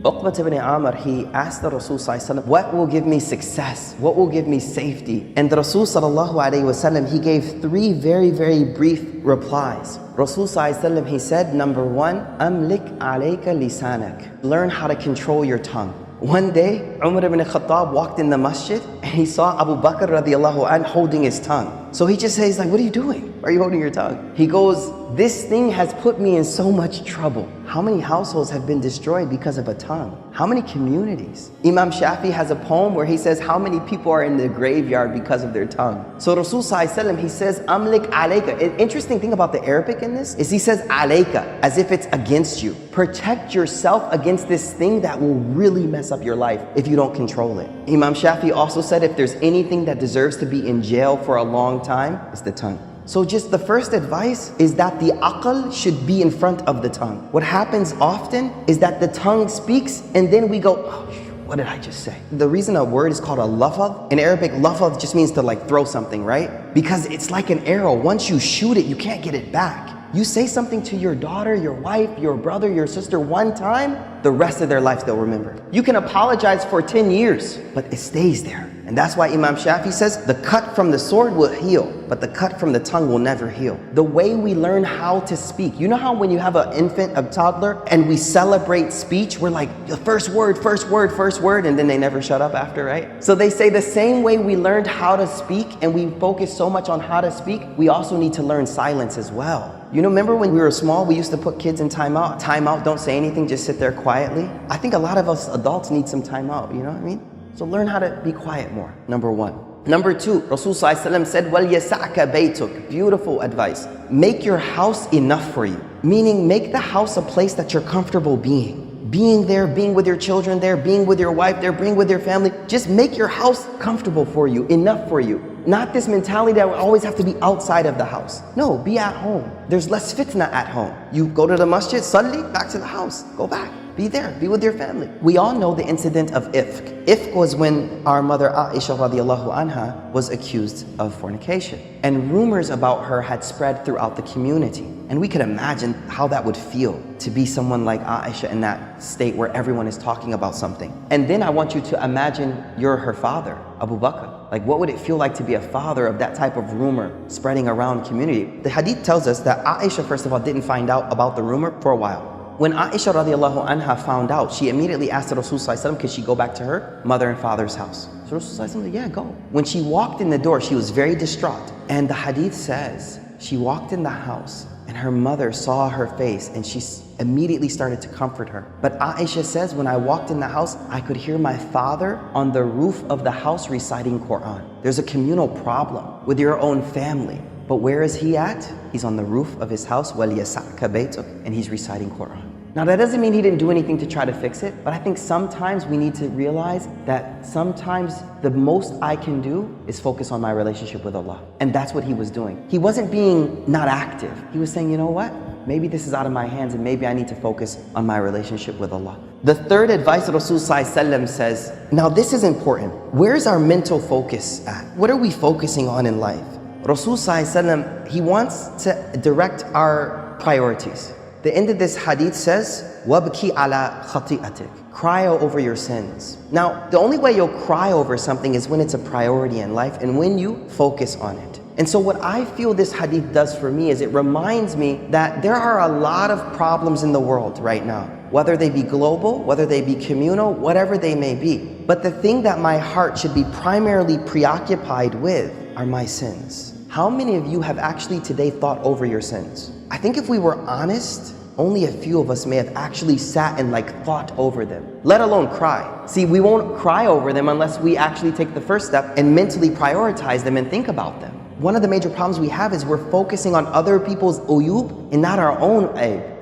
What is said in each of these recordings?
Uqbat ibn Amr, he asked the Rasul sallallahu alaihi wasallam, what will give me success? What will give me safety? And the Rasul sallallahu alaihi wasallam, he gave three very, very brief replies. Rasul sallallahu alaihi wasallam, he said, number one, amlik alayka lisanak. Learn how to control your tongue. One day, Umar ibn Khattab walked in the masjid and he saw Abu Bakr radiallahu anh holding his tongue. So he just says, like, what are you doing? Why are you holding your tongue? He goes, this thing has put me in so much trouble. How many households have been destroyed because of a tongue? How many communities? Imam Shafi has a poem where he says how many people are in the graveyard because of their tongue. So Rasul sallallahu alaihi wasallam, he says, amlik alayka. An interesting thing about the Arabic in this is he says alayka, as if it's against you. Protect yourself against this thing that will really mess up your life if you don't control it. Imam Shafi also said if there's anything that deserves to be in jail for a long time, it's the tongue. So just the first advice is that the aql should be in front of the tongue. What happens often is that the tongue speaks and then we go, oh, what did I just say? The reason a word is called a lafadh, in Arabic, lafadh just means to like throw something, right? Because it's like an arrow. Once you shoot it, you can't get it back. You say something to your daughter, your wife, your brother, your sister one time, the rest of their life they'll remember. You can apologize for 10 years, but it stays there. And that's why Imam Shafi says, the cut from the sword will heal, but the cut from the tongue will never heal. The way we learn how to speak, you know how when you have an infant, a toddler, and we celebrate speech, we're like, the first word, and then they never shut up after, right? So they say the same way we learned how to speak and we focus so much on how to speak, we also need to learn silence as well. You know, remember when we were small, we used to put kids in timeout? Timeout, don't say anything, just sit there quietly. I think a lot of us adults need some timeout, you know what I mean? So learn how to be quiet more, number one. Number two, Rasul sallallahu alaihi wasallam said, "Wal yasa'ka baytuk." Beautiful advice. Make your house enough for you. Meaning, make the house a place that you're comfortable being. Being there, being with your children there, being with your wife there, being with your family. Just make your house comfortable for you, enough for you. Not this mentality that we always have to be outside of the house. No, be at home. There's less fitna at home. You go to the masjid, salli, back to the house. Go back. Be there, be with your family. We all know the incident of ifk. Ifk was when our mother Aisha radiallahu anha was accused of fornication. And rumors about her had spread throughout the community. And we could imagine how that would feel to be someone like Aisha in that state where everyone is talking about something. And then I want you to imagine you're her father, Abu Bakr. Like, what would it feel like to be a father of that type of rumor spreading around community? The hadith tells us that Aisha, first of all, didn't find out about the rumor for a while. When Aisha radiallahu anha found out, she immediately asked the Rasul sallallahu alaihi wasallam, could she go back to her mother and father's house? So Rasul sallallahu alaihi wasallam said, yeah, go. When she walked in the door, she was very distraught. And the hadith says, she walked in the house and her mother saw her face and she immediately started to comfort her. But Aisha says, when I walked in the house, I could hear my father on the roof of the house reciting Quran. There's a communal problem with your own family. But where is he at? He's on the roof of his house, وَلْيَسَعْكَ بَيْتُكَ, and he's reciting Quran. Now that doesn't mean he didn't do anything to try to fix it, but I think sometimes we need to realize that sometimes the most I can do is focus on my relationship with Allah. And that's what he was doing. He wasn't being not active. He was saying, you know what? Maybe this is out of my hands and maybe I need to focus on my relationship with Allah. The third advice Rasul sallallahu alaihi wasallam says, now this is important. Where's our mental focus at? What are we focusing on in life? Rasul sallallahu alaihi wasallam, he wants to direct our priorities. The end of this hadith says, وَابْكِ عَلَى خَطِئَتِكَ. Cry over your sins. Now, the only way you'll cry over something is when it's a priority in life and when you focus on it. And so what I feel this hadith does for me is it reminds me that there are a lot of problems in the world right now, whether they be global, whether they be communal, whatever they may be. But the thing that my heart should be primarily preoccupied with are my sins. How many of you have actually today thought over your sins? I think if we were honest, only a few of us may have actually sat and thought over them, let alone cry. See, we won't cry over them unless we actually take the first step and mentally prioritize them and think about them. One of the major problems we have is we're focusing on other people's uyub and not our own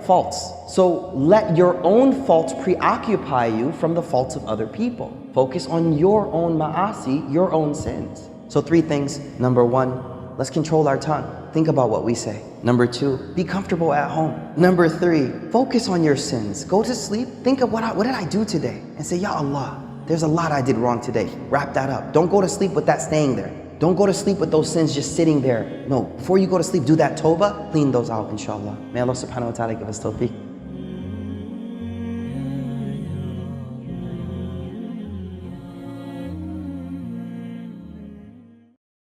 faults. So let your own faults preoccupy you from the faults of other people. Focus on your own ma'asi, your own sins. So 3 things. Number 1, let's control our tongue. Think about what we say. Number 2, be comfortable at home. Number 3, focus on your sins. Go to sleep, think of what did I do today? And say, Ya Allah, there's a lot I did wrong today. Wrap that up. Don't go to sleep with that staying there. Don't go to sleep with those sins just sitting there. No, before you go to sleep, do that tawbah, clean those out, inshallah. May Allah subhanahu wa ta'ala give us tawfiq.